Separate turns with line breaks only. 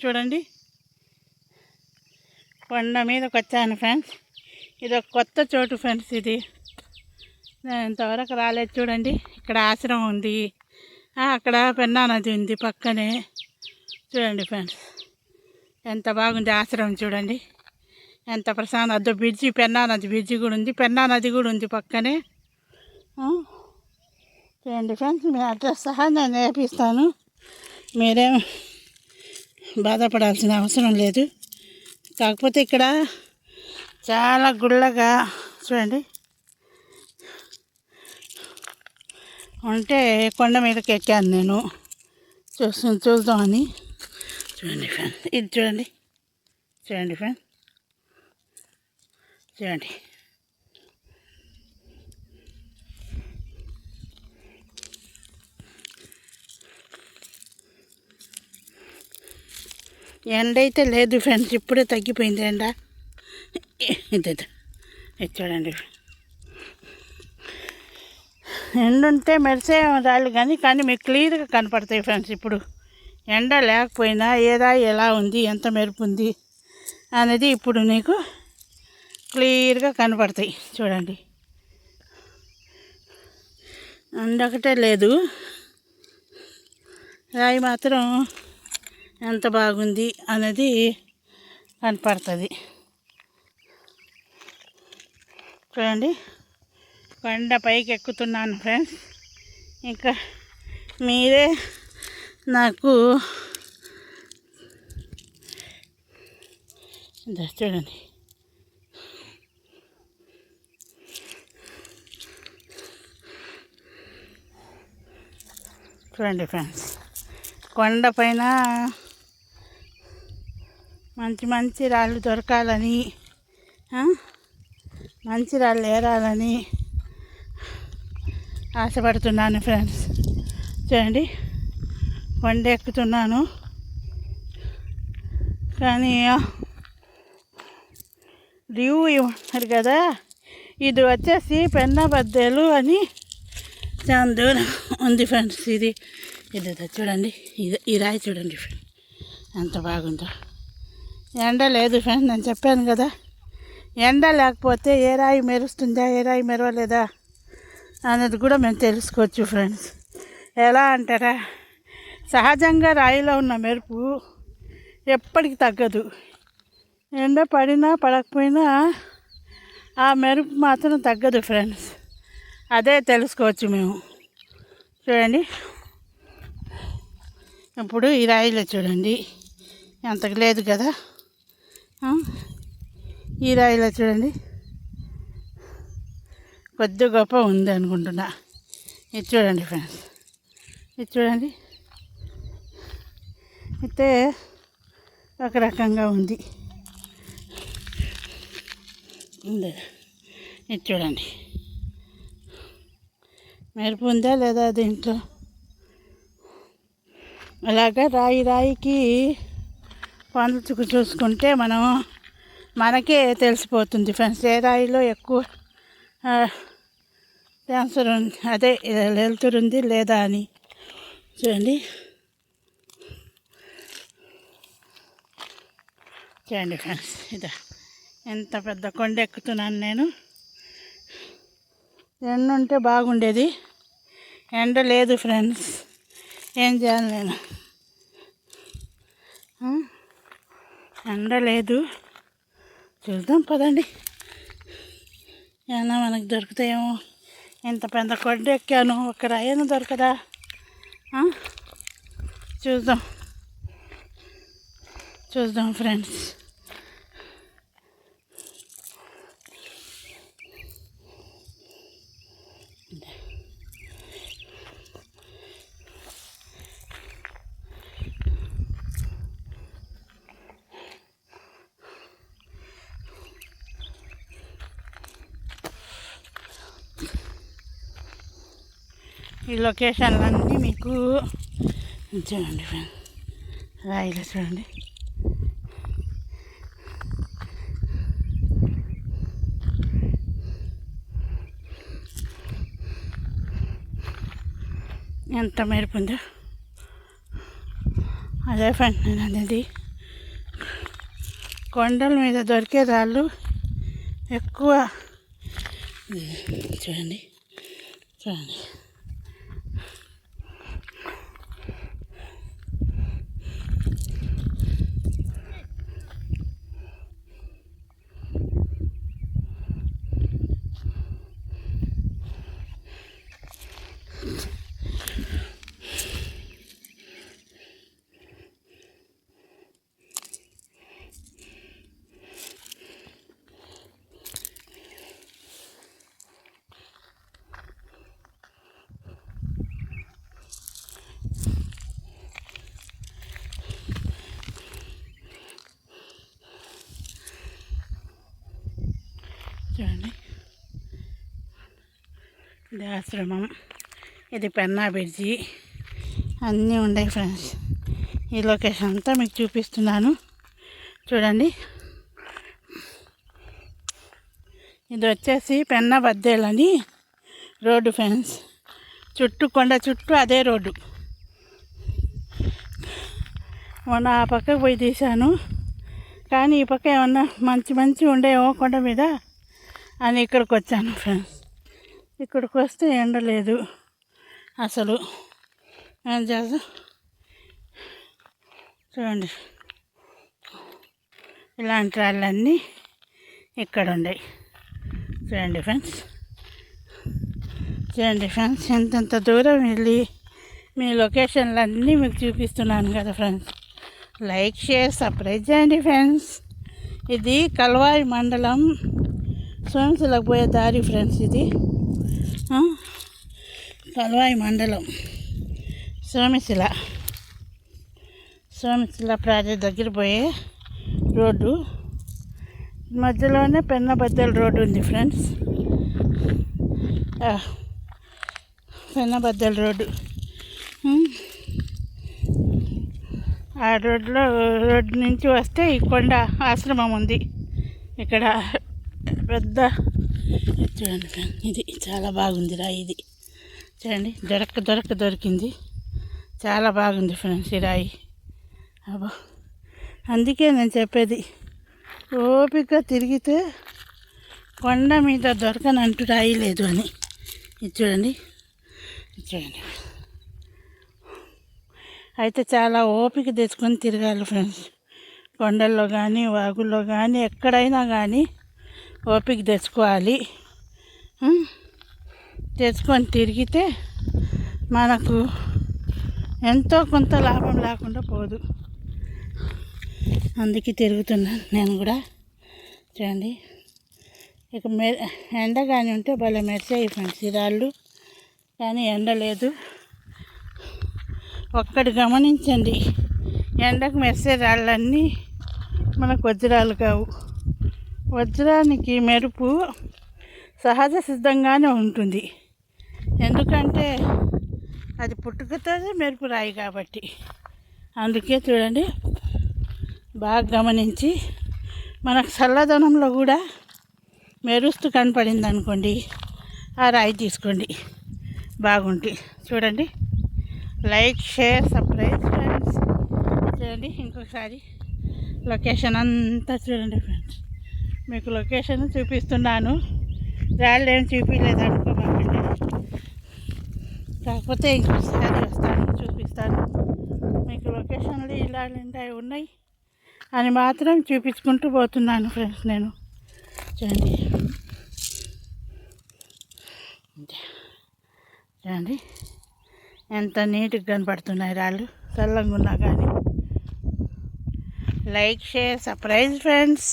చూడండి, కొండ మీదకి వచ్చాను ఫ్రెండ్స్. ఇది ఒక కొత్త చోటు ఫ్రెండ్స్. ఇది నేను ఇంతవరకు రాలేదు. చూడండి, ఇక్కడ ఆశ్రమం ఉంది, అక్కడ పెన్నా నది ఉంది పక్కనే. చూడండి ఫ్రెండ్స్, ఎంత బాగుంది ఆశ్రమం. చూడండి ఎంత ప్రశాంతం. అద్దో బ్రిడ్జి, పెన్నా నది బ్రిడ్జి కూడా ఉంది, పెన్నా నది కూడా ఉంది పక్కనే. చూడండి ఫ్రెండ్స్, మీ అడ్రస్ సహా నేను నేర్పిస్తాను. మీరేం బాధపడాల్సిన అవసరం లేదు. కాకపోతే ఇక్కడ చాలా గుళ్ళగా చూడండి ఉంటే కొండ మీదకి ఎక్కాను నేను చూద్దామని. చూడండి ఫ్రెండ్స్, ఇది చూడండి. చూడండి ఫ్రెండ్స్, చూడండి ఎండ అయితే లేదు ఫ్రెండ్స్, ఇప్పుడే తగ్గిపోయింది ఎండ. ఇది చూడండి, ఎండ ఉంటే మెరిసే రాళ్ళు కానీ మీకు క్లియర్గా కనపడతాయి ఫ్రెండ్స్. ఇప్పుడు ఎండ లేకపోయినా ఏదా ఎలా ఉంది, ఎంత మెరుపు ఉంది అనేది ఇప్పుడు నీకు క్లియర్గా కనపడతాయి. చూడండి, ఎండ ఒకటే లేదు, రాయి మాత్రం ఎంత బాగుంది అనేది కనపడుతుంది. చూడండి, కొండ పైకి ఎక్కుతున్నాను ఫ్రెండ్స్. ఇంకా మీరే నాకు చూడండి, చూడండి ఫ్రెండ్స్, కొండ పైన మంచి మంచి రాళ్ళు దొరకాలని, మంచి రాళ్ళు ఏరాలని ఆశపడుతున్నాను ఫ్రెండ్స్. చూడండి, కొండ ఎక్కుతున్నాను కానీ రివ్యూ ఇవ్వన్నారు కదా. ఇది వచ్చేసి పెన్నా బద్దేలు అని చాలా దూరం ఉంది ఫ్రెండ్స్. ఇది చూడండి, ఈ రాయి చూడండి ఫ్రెండ్స్ ఎంత బాగుందో. ఎండ లేదు ఫ్రెండ్స్, నేను చెప్పాను కదా, ఎండ లేకపోతే ఏ రాయి మెరుస్తుందా, ఏ రాయి మెరవలేదా అనేది కూడా మేము తెలుసుకోవచ్చు ఫ్రెండ్స్. ఎలా అంటారా, సహజంగా రాయిలో ఉన్న మెరుపు ఎప్పటికి తగ్గదు. ఎండ పడినా పడకపోయినా ఆ మెరుపు మాత్రం తగ్గదు ఫ్రెండ్స్. అదే తెలుసుకోవచ్చు మేము. చూడండి, ఇప్పుడు ఈ రాయిలో చూడండి ఎంతకు లేదు కదా. ఈ రాయిలో చూడండి కొద్ది గొప్ప ఉంది అనుకుంటున్నా. ఇది చూడండి ఫ్రెండ్స్, ఇది చూడండి, అయితే ఒక రకంగా ఉంది. ఇది చూడండి, మెరుపు ఉందా లేదా దీంట్లో. అలాగా రాయికి పంచుకు చూసుకుంటే మనకే తెలిసిపోతుంది ఫ్రెండ్స్, ఏ రాయిలో ఎక్కువ క్యాన్సర్ ఉంది, అదే వెళ్తురుంది లేదా అని. చూడండి, చూడండి ఫ్రెండ్స్, ఎంత పెద్ద కొండ ఎక్కుతున్నాను నేను. ఎండ ఉంటే బాగుండేది, ఎండ లేదు ఫ్రెండ్స్. ఏం చేయాలి నేను, ఎండ లేదు. చూద్దాం పదండి, ఏమన్నా మనకు దొరుకుతాయేమో. ఎంత పెద్ద కొండ ఎక్కాను, ఒక రాయన దొరకదా. చూద్దాం ఫ్రెండ్స్. ఈ లొకేషన్లన్నీ మీకు చూడండి ఫ్రెండ్స్, రాయిలో చూడండి. ఎంత మెరుపు ఉందో. అదే ఫ్రెండ్ నేను అనేది కొండల మీద దొరికే రాళ్ళు ఎక్కువ. చూడండి చూడండి చూడండి, ఇది ఆశ్రమం, ఇది పెన్నా బ్రిడ్జి, అన్నీ ఉన్నాయి ఫ్రెండ్స్. ఈ లొకేషన్ అంతా మీకు చూపిస్తున్నాను చూడండి. ఇది వచ్చేసి పెన్నా బద్దేలు అని రోడ్డు ఫ్రెండ్స్. చుట్టూ కొండ చుట్టూ అదే రోడ్డు. మొన్న ఆ పక్కకు పోయి తీశాను, కానీ ఈ పక్క ఏమన్నా మంచి ఉండేవో కొండ మీద అని ఇక్కడికి వచ్చాను ఫ్రెండ్స్. ఇక్కడికి వస్తే ఎండ లేదు అసలు. ఏం చేస్తా చూడండి, ఇలాంటి రాళ్ళన్నీ ఇక్కడ ఉన్నాయి. చూడండి ఫ్రెండ్స్, ఎంతెంత దూరం వెళ్ళి మీ లొకేషన్లన్నీ మీకు చూపిస్తున్నాను కదా ఫ్రెండ్స్. లైక్, షేర్, సబ్స్క్రైబ్ చేయండి ఫ్రెండ్స్. ఇది కల్వాయి మండలం సోమశిలకు పోయే దారి ఫ్రెండ్స్. ఇది కల్వాయి మండలం సోమశిల ప్రాజెక్ట్ దగ్గర పోయే రోడ్డు. మధ్యలోనే పెన్నా బద్దెల రోడ్డు ఉంది ఫ్రెండ్స్. పెన్నా బద్దెల రోడ్డు. ఆ రోడ్డు నుంచి వస్తే ఈ కొండ ఆశ్రమం ఉంది ఇక్కడ పెద్ద. చూడండి ఫ్రెండ్స్, ఇది చాలా బాగుంది రాయి. ఇది చూడండి, దొరికింది. చాలా బాగుంది ఫ్రెండ్స్ ఈ రాయి. అబ్బా, అందుకే నేను చెప్పేది, ఓపిక తిరిగితే కొండ మీద దొరకనంటూ రాయి లేదు అని. ఇది చూడండి. అయితే చాలా ఓపిక తెచ్చుకొని తిరగాలి ఫ్రెండ్స్. కొండల్లో కానీ వాగుల్లో కానీ ఎక్కడైనా కానీ ఓపిక తెచ్చుకోవాలి. తెచ్చుకొని తిరిగితే మనకు ఎంతో కొంత లాభం లేకుండా పోదు. అందుకే తిరుగుతున్నాను నేను కూడా. చూడండి, ఇక ఎండ కానీ ఉంటే భలే మెరిసాయి ఫ్రెండ్స్ ఈ రాళ్ళు, కానీ ఎండ లేదు. ఒక్కటి గమనించండి, ఎండకు మెరిసే రాళ్ళన్నీ మనకు వజ్రాలు కావు. వజ్రానికి మెరుపు సహజ సిద్ధంగానే ఉంటుంది, ఎందుకంటే అది పుట్టుకతోనే మెరుపు రాయి కాబట్టి. అందుకే చూడండి, బాగా గమనించి మనకు చల్లదనంలో కూడా మెరుస్తూ కనపడింది అనుకోండి, ఆ రాయి తీసుకోండి, బాగుంటుంది. చూడండి, లైక్, షేర్, సబ్స్క్రైబ్ ఫ్రెండ్స్. చూడండి ఇంకొకసారి లొకేషన్ అంతా చూడండి ఫ్రెండ్స్. మీకు లొకేషన్ చూపిస్తున్నాను, రాళ్ళు ఏం చూపించలేదు అనుకోమాకండి. కాకపోతే ఇంకొకసారి వస్తాను, చూపిస్తాను మీకు. లొకేషన్లు ఇలాంటివి ఉన్నాయి అని మాత్రం చూపించుకుంటూ పోతున్నాను ఫ్రెండ్స్ నేను. చూడండి ఎంత నీట్గా కనపడుతున్నాయి రాళ్ళు, చల్లంగా ఉన్నా కానీ. Like, share, subscribe friends.